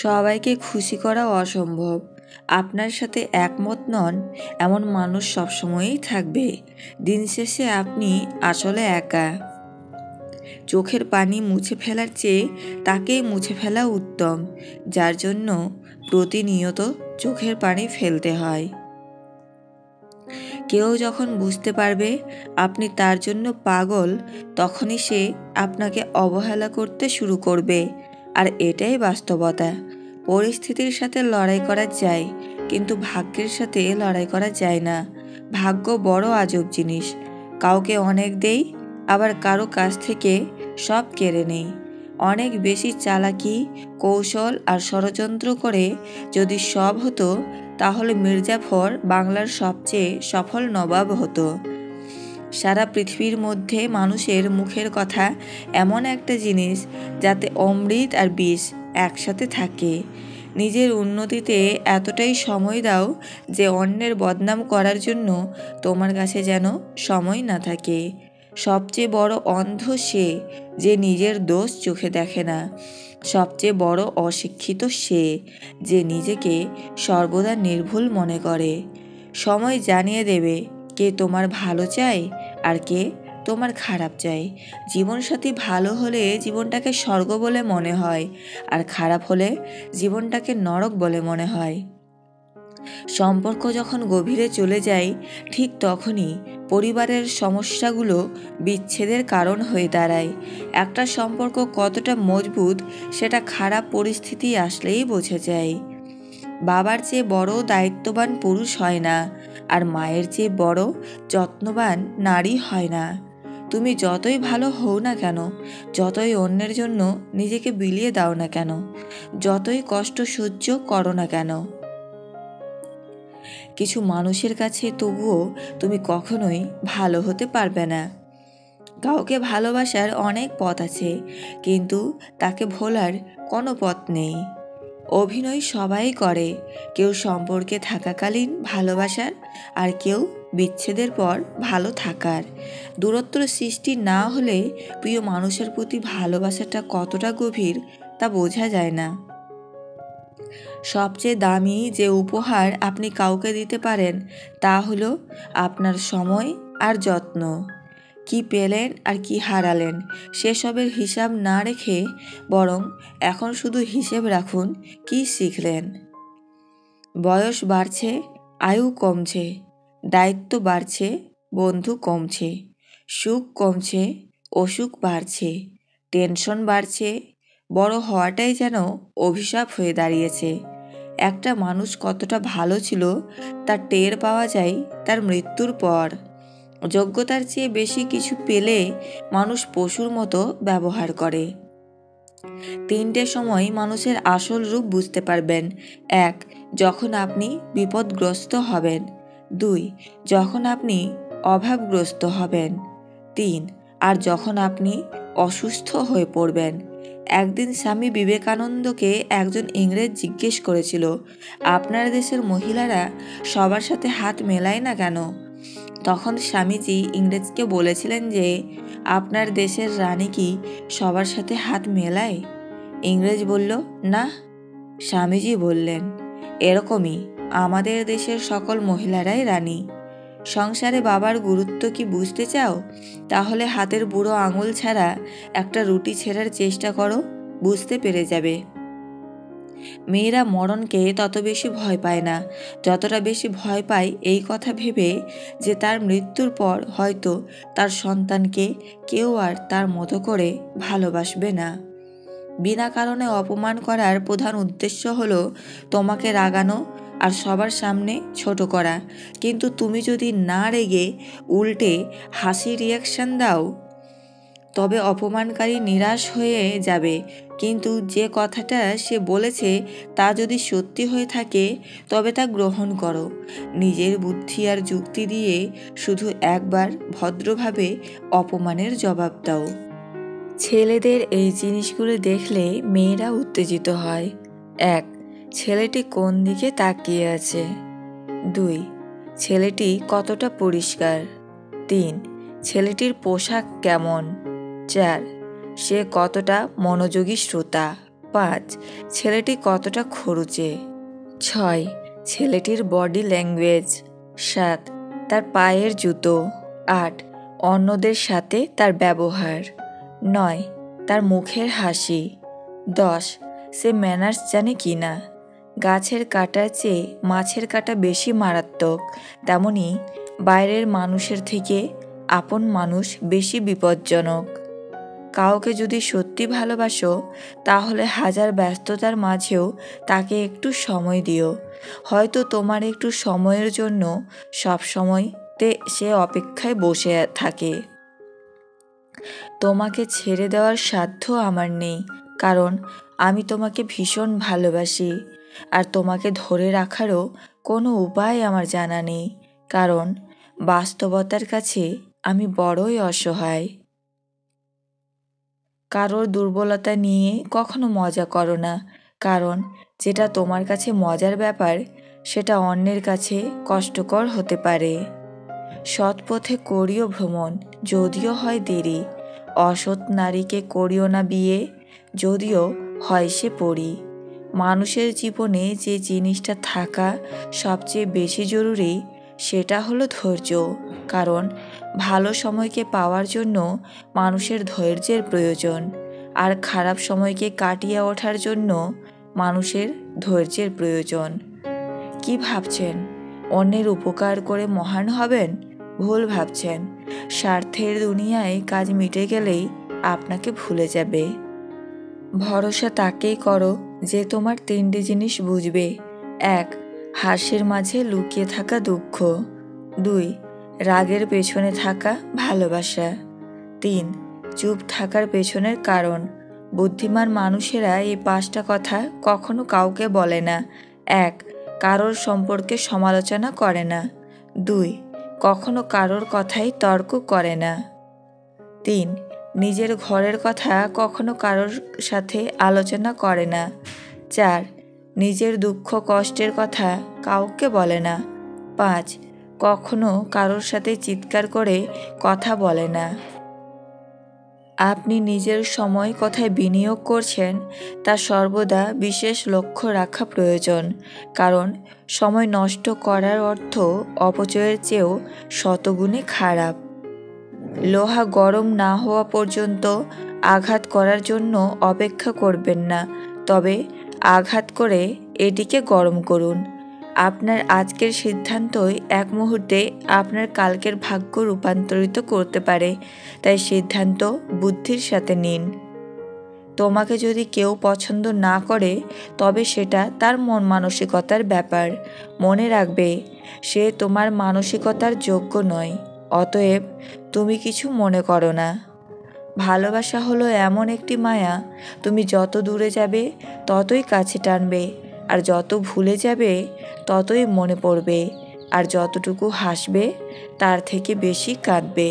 সবাইকে খুশি করা অসম্ভব। আপনার সাথে একমত নন এমন মানুষ সবসময়ই থাকবে। দিন শেষে আপনি আসলে একা। চোখের পানি মুছে ফেলার চেয়ে তাকেই মুছে ফেলা উত্তম, যার জন্য প্রতিনিয়ত চোখের পানি ফেলতে হয়। কেউ যখন বুঝতে পারবে আপনি তার জন্য পাগল, তখনই সে আপনাকে অবহেলা করতে শুরু করবে। আর এটাই বাস্তবতা। পরিস্থিতির সাথে লড়াই করা যায়, কিন্তু ভাগ্যের সাথে লড়াই করা যায় না। ভাগ্য বড় আজব জিনিস। কাউকে অনেক দেই, আবার কারো কাছ থেকে সব কেড়ে নেই। অনেক বেশি চালাকি, কৌশল আর ষড়যন্ত্র করে যদি সব হতো, তাহলে মির্জাফর বাংলার সবচেয়ে সফল নবাব হতো। সারা পৃথিবীর মধ্যে মানুষের মুখের কথা এমন একটা জিনিস যাতে অমৃত আর বিষ একসাথে থাকে। নিজের উন্নতিতে এতটাই সময় দাও যে অন্যের বদনাম করার জন্য তোমার কাছে যেন সময় না থাকে। সবচেয়ে বড় অন্ধ সে যে নিজের দোষ চোখে দেখে না। সবচেয়ে বড় অশিক্ষিত সে যে নিজেকে সর্বদা নির্ভুল মনে করে। সময় জানিয়ে দেবে কে তোমার ভালো চায় আর কে তোমার খারাপ চাই। জীবনসাথী ভালো হলে জীবনটাকে স্বর্গ বলে মনে হয়, আর খারাপ হলে জীবনটাকে নরক বলে মনে হয়। সম্পর্ক যখন গভীরে চলে যায়, ঠিক তখনই পরিবারের সমস্যাগুলো বিচ্ছেদের কারণ হয়ে দাঁড়ায়। একটা সম্পর্ক কতটা মজবুত সেটা খারাপ পরিস্থিতি আসলেই বোঝা যায়। বাবার চেয়ে বড় দায়িত্ববান পুরুষ হয় না, আর মায়ের চেয়ে বড় যত্নবান নারী হয় না। তুমি যতই ভালো হও না কেন, যতই অন্যের জন্য নিজেকে বিলিয়ে দাও না কেন, যতই কষ্ট সহ্য করো না কেন, কিছু মানুষের কাছে তবুও তুমি কখনোই ভালো হতে পারবে না। কাউকে ভালোবাসার অনেক পথ আছে, কিন্তু তাকে ভোলার কোনো পথ নেই। অভিনয় সবাই করে, কেউ সম্পর্কে থাকাকালীন ভালোবাসার, আর কেউ বিচ্ছেদের পর ভালো থাকার। দূরত্ব সৃষ্টি না হলে প্রিয় মানুষের প্রতি ভালোবাসাটা কতটা গভীর তা বোঝা যায় না। সবচেয়ে দামি যে উপহার আপনি কাউকে দিতে পারেন তা হলো আপনার সময় আর যত্ন। কি পেলেন আর কি হারালেন সেসবের হিসাব না রেখে বরং এখন শুধু হিসেব রাখুন কি শিখলেন। বয়স বাড়ছে, আয়ু কমছে, দায়িত্ব বাড়ছে, বন্ধু কমছে, সুখ কমছে, অসুখ বাড়ছে, টেনশন বাড়ছে। বড় হওয়াটাই যেন অভিশাপ হয়ে দাঁড়িয়েছে। একটা মানুষ কতটা ভালো ছিল তা টের পাওয়া যায় তার মৃত্যুর পর। যোগ্যতার চেয়ে বেশি কিছু পেলে মানুষ পশুর মতো ব্যবহার করে। 3টে সময় মানুষের আসল রূপ বুঝতে পারবেন। 1. যখন আপনি বিপদগ্রস্ত হবেন। 2. যখন আপনি অভাবগ্রস্ত হবেন। 3. আর যখন আপনি অসুস্থ হয়ে পড়বেন। একদিন স্বামী বিবেকানন্দকে একজন ইংরেজ জিজ্ঞেস করেছিল, আপনার দেশের মহিলারা সবার সাথে হাত মেলায় না কেন? তখন স্বামীজি ইংরেজকে বলেছিলেন যে, আপনার দেশের রানী কি সবার সাথে হাত মেলায়? ইংরেজ বলল, না। স্বামীজি বললেন, এরকমই আমাদের দেশের সকল মহিলারাই রানী। সংসারে বাবার গুরুত্ব কি বুঝতে চাও? তাহলে হাতের বুড়ো আঙুল ছাড়া একটা রুটি ছেঁড়ার চেষ্টা করো, বুঝতে পেরে যাবে। মেয়েরা মরণকে তত বেশি ভয় পায় না যতটা বেশি ভয় পায় এই কথা ভেবে যে তার মৃত্যুর পর হয়তো তার সন্তানকে কেউ আর তার মতো করে ভালোবাসবে না। বিনা কারণে অপমান করার প্রধান উদ্দেশ্য হলো তোমাকে রাগানো আর সবার সামনে ছোট করা। কিন্তু তুমি যদি না রেগে উল্টে হাসি রিয়াকশন দাও, তবে অপমানকারী নিরাশ হয়ে যাবে। কিন্তু যে কথাটা সে বলেছে তা যদি সত্যি হয়ে থাকে, তবে তা গ্রহণ করো। নিজের বুদ্ধি আর যুক্তি দিয়ে শুধু একবার ভদ্রভাবে অপমানের জবাব দাও। ছেলেদের এই জিনিসগুলো দেখলে মেয়েরা উত্তেজিত হয়। 1. ছেলেটি কোন দিকে তাকিয়ে আছে। 2. ছেলেটি কতটা পরিষ্কার। 3. ছেলেটির পোশাক কেমন। 4. সে কতটা মনোযোগী শ্রোতা। 5. ছেলেটি কতটা খরুচে। 6. ছেলেটির বডি ল্যাঙ্গুয়েজ। 7. তার পায়ের জুতো। 8. অন্যদের সাথে তার ব্যবহার। 9. তার মুখের হাসি। 10. সে ম্যানার্স জানে কি না। গাছের কাঁটার চেয়ে মাছের কাঁটা বেশি মারাত্মক, তেমনি বাইরের মানুষের থেকে আপন মানুষ বেশি বিপজ্জনক। কাউকে যদি সত্যি ভালোবাসো তাহলে হাজার ব্যস্ততার মাঝেও তাকে একটু সময় দিও। হয়তো তোমার একটু সময়ের জন্য সব সময়তে সে অপেক্ষায় বসে থাকে। তোমাকে ছেড়ে দেওয়ার সাধ্য আমার নেই, কারণ আমি তোমাকে ভীষণ ভালোবাসি। আর তোমাকে ধরে রাখারও কোনো উপায় আমার জানা নেই, কারণ বাস্তবতার কাছে আমি বড়ই অসহায়। কারোর দুর্বলতা নিয়ে কখনো মজা করো না, কারণ যেটা তোমার কাছে মজার ব্যাপার সেটা অন্যের কাছে কষ্টকর হতে পারে। সৎ পথে করিও ভ্রমণ, যদিও হয় দেরি। অসৎ নারীকে করিও না বিয়ে, যদিও হয় সে পরী। মানুষের জীবনে যে জিনিসটা থাকা সবচেয়ে বেশি জরুরি সেটা হলো ধৈর্য, কারণ ভালো সময়কে পাওয়ার জন্য মানুষের ধৈর্যের প্রয়োজন, আর খারাপ সময়কে কাটিয়ে ওঠার জন্য মানুষের ধৈর্যের প্রয়োজন। কি ভাবছেন অন্যের উপকার করে মহান হবেন? ভুল ভাবছেন। স্বার্থের দুনিয়ায় কাজ মিটে গেলেই আপনাকে ভুলে যাবে। ভরসা তাকেই করো যে তোমার 3টি জিনিস বুঝবে। 1. হাসির মাঝে লুকিয়ে থাকা দুঃখ। 2. রাগের পেছনে থাকা ভালোবাসা। 3. চুপ থাকার পেছনের কারণ। বুদ্ধিমান মানুষেরা এই 5টা কথা কখনো কাউকে বলে না। 1. কারোর সম্পর্কে সমালোচনা করে না। 2. কখনো কারোর কথাই তর্ক করে না। 3. নিজের ঘরের কথা কখনো কারোর সাথে আলোচনা করে না। 4. নিজের দুঃখ কষ্টের কথা কাউকে বলে না। 5. কখনো কারোর সাথে চিৎকার করে কথা বলে না। আপনি নিজের সময় কোথায় বিনিয়োগ করছেন তা সর্বদা বিশেষ লক্ষ্য রাখা প্রয়োজন, কারণ সময় নষ্ট করার অর্থ অপচয়ের চেয়েও শতগুণে খারাপ। লোহা গরম না হওয়া পর্যন্ত আঘাত করার জন্য অপেক্ষা করবেন না, তবে আঘাত করে এটিকে গরম করুন। আপনার আজকের সিদ্ধান্তই এক মুহূর্তে আপনার কালকের ভাগ্য রূপান্তরিত করতে পারে, তাই সিদ্ধান্ত বুদ্ধির সাথে নিন। তোমাকে যদি কেউ পছন্দ না করে তবে সেটা তার মন মানসিকতার ব্যাপার। মনে রাখবে, সে তোমার মানসিকতার যোগ্য নয়, অতএব তুমি কিছু মনে করো না। ভালোবাসা হলো এমন একটি মায়া, তুমি যত দূরে যাবে ততই কাছে টানবে, আর যত ভুলে যাবে ততই মনে পড়বে, আর যতটুকু হাসবে তার থেকে বেশি কাঁদবে।